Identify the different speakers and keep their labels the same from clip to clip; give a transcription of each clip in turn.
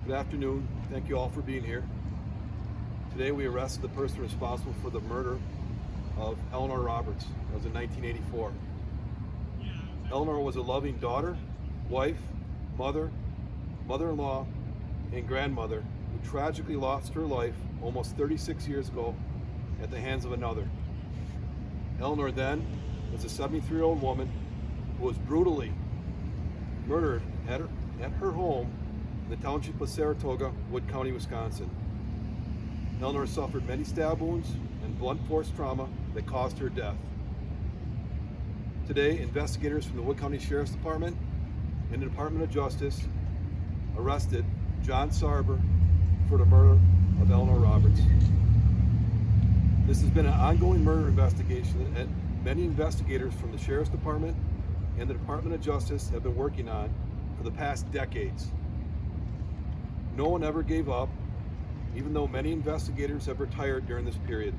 Speaker 1: Good afternoon. Thank you all for being here. Today we arrested the person responsible for the murder of Eleanor Roberts. That was in 1984. Eleanor was a loving daughter, wife, mother, mother-in-law, and grandmother who tragically lost her life almost 36 years ago at the hands of another. Eleanor then was a 73-year-old woman who was brutally murdered at her home in the township of Saratoga, Wood County, Wisconsin. Eleanor suffered many stab wounds and blunt force trauma that caused her death. Today, investigators from the Wood County Sheriff's Department and the Department of Justice arrested John Sarver for the murder of Eleanor Roberts. This has been an ongoing murder investigation that many investigators from the Sheriff's Department and the Department of Justice have been working on for the past decades. No one ever gave up, even though many investigators have retired during this period.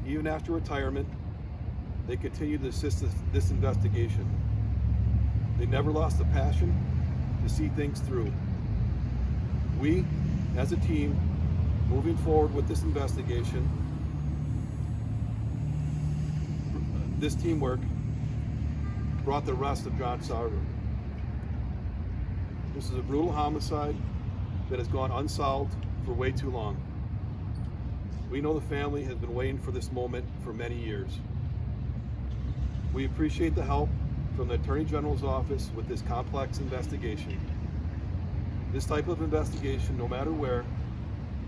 Speaker 1: Even after retirement, they continue to assist this investigation. They never lost the passion to see things through. We, as a team, moving forward with this investigation, this teamwork brought the arrest of John Sarver. This is a brutal homicide that has gone unsolved for way too long. We know the family has been waiting for this moment for many years. We appreciate the help from the Attorney General's office with this complex investigation. This type of investigation, no matter where,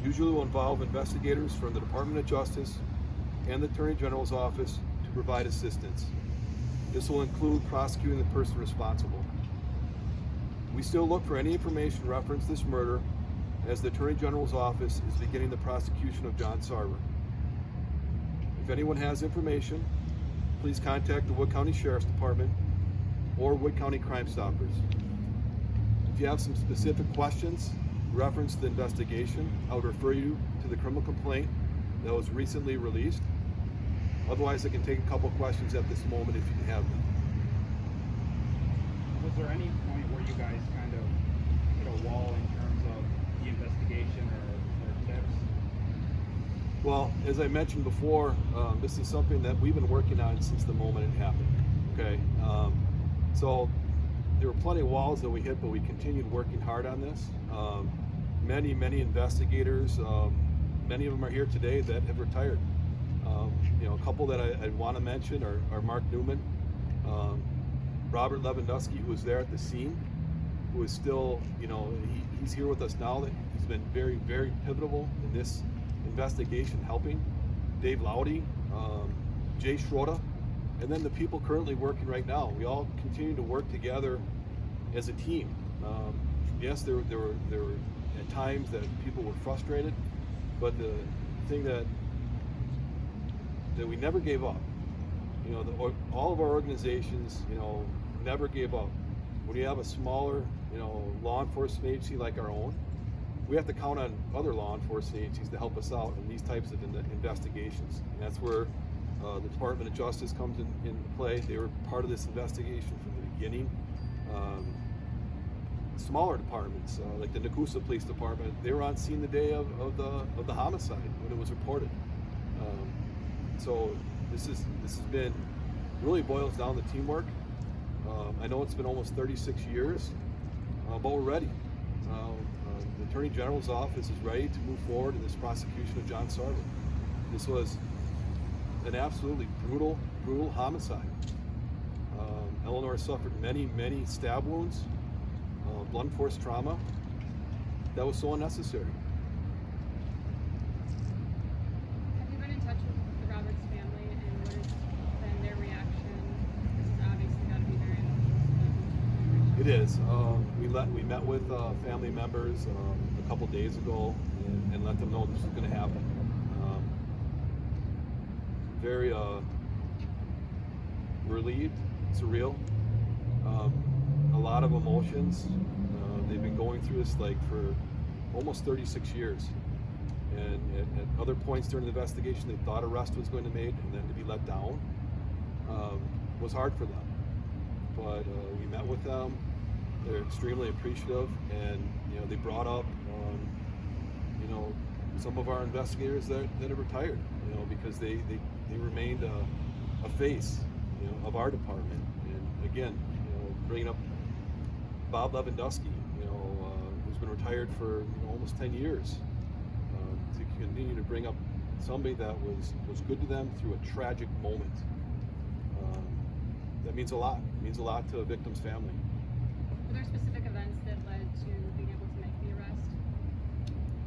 Speaker 1: usually will involve investigators from the Department of Justice and the Attorney General's office to provide assistance. This will include prosecuting the person responsible. We still look for any information referencing this murder as the Attorney General's office is beginning the prosecution of John Sarver. If anyone has information, please contact the Wood County Sheriff's Department or Wood County Crime Stoppers. If you have some specific questions reference the investigation, I would refer you to the criminal complaint that was recently released. Otherwise, I can take a couple questions at this moment if you have them.
Speaker 2: Was there any point where you guys kind of hit a wall in terms of the investigation or tips?
Speaker 1: Well, as I mentioned before, this is something that we've been working on since the moment it happened. Okay, so there were plenty of walls that we hit, but we continued working hard on this. Many investigators, many of them are here today that have retired. A couple that I want to mention are Mark Newman, Robert Lewandowski, who was there at the scene, who is still, he's here with us now. That he's been very pivotal in this investigation, helping. Dave Laudy, Jay Schroeder, and then the people currently working right now. We all continue to work together as a team. Yes, there were at times that people were frustrated, but the thing that we never gave up. All of our organizations, never gave up. When you have a smaller, law enforcement agency like our own, we have to count on other law enforcement agencies to help us out in these types of investigations. And that's where the Department of Justice comes into play. They were part of this investigation from the beginning. Smaller departments, like the Nakusa Police Department, they were on scene the day of the homicide when it was reported. So this has been, really boils down to teamwork. I know it's been almost 36 years, but we're ready. The Attorney General's office is ready to move forward in this prosecution of John Sarver. This was an absolutely brutal homicide. Eleanor suffered many stab wounds, blunt force trauma that was so unnecessary.
Speaker 3: Have you been in touch with the Roberts family, and what has been their reaction? This has obviously got to be very emotional.
Speaker 1: It is. We met with family members a couple days ago and let them know this was going to happen. Very relieved, surreal, a lot of emotions. They've been going through this for almost 36 years. And at other points during the investigation, they thought arrest was going to be made, and then to be let down was hard for them. But we met with them, they're extremely appreciative, and they brought up some of our investigators that have retired, because they remained a face of our department. And again, bringing up Bob Lewandowski, who's been retired for almost 10 years, to continue to bring up somebody that was good to them through a tragic moment. That means a lot. It means a lot to a victim's family.
Speaker 3: Were there specific events that led to being able to make the arrest?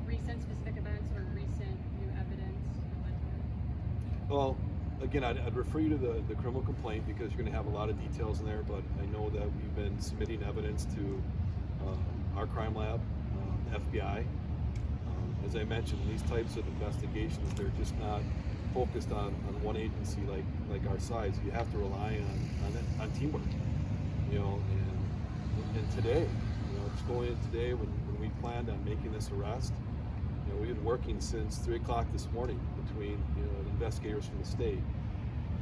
Speaker 3: Recent specific events or recent new evidence that led to it?
Speaker 1: Well, again, I'd refer you to the criminal complaint, because you're going to have a lot of details in there, but I know that we've been submitting evidence to our crime lab, the FBI. As I mentioned, these types of investigations, they're just not focused on one agency like our size. You have to rely on teamwork, and today, just going in today when we planned on making this arrest, we've been working since 3 o'clock this morning between the investigators from the state,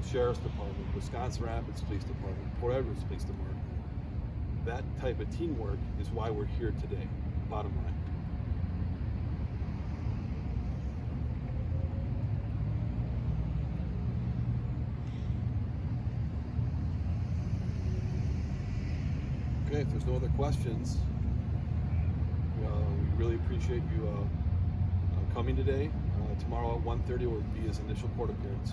Speaker 1: the Sheriff's Department, Wisconsin Rapids Police Department, Port Edwards Police Department. That type of teamwork is why we're here today, bottom line. Okay, if there's no other questions, we really appreciate you coming today. Tomorrow at 1:30 will be his initial court appearance.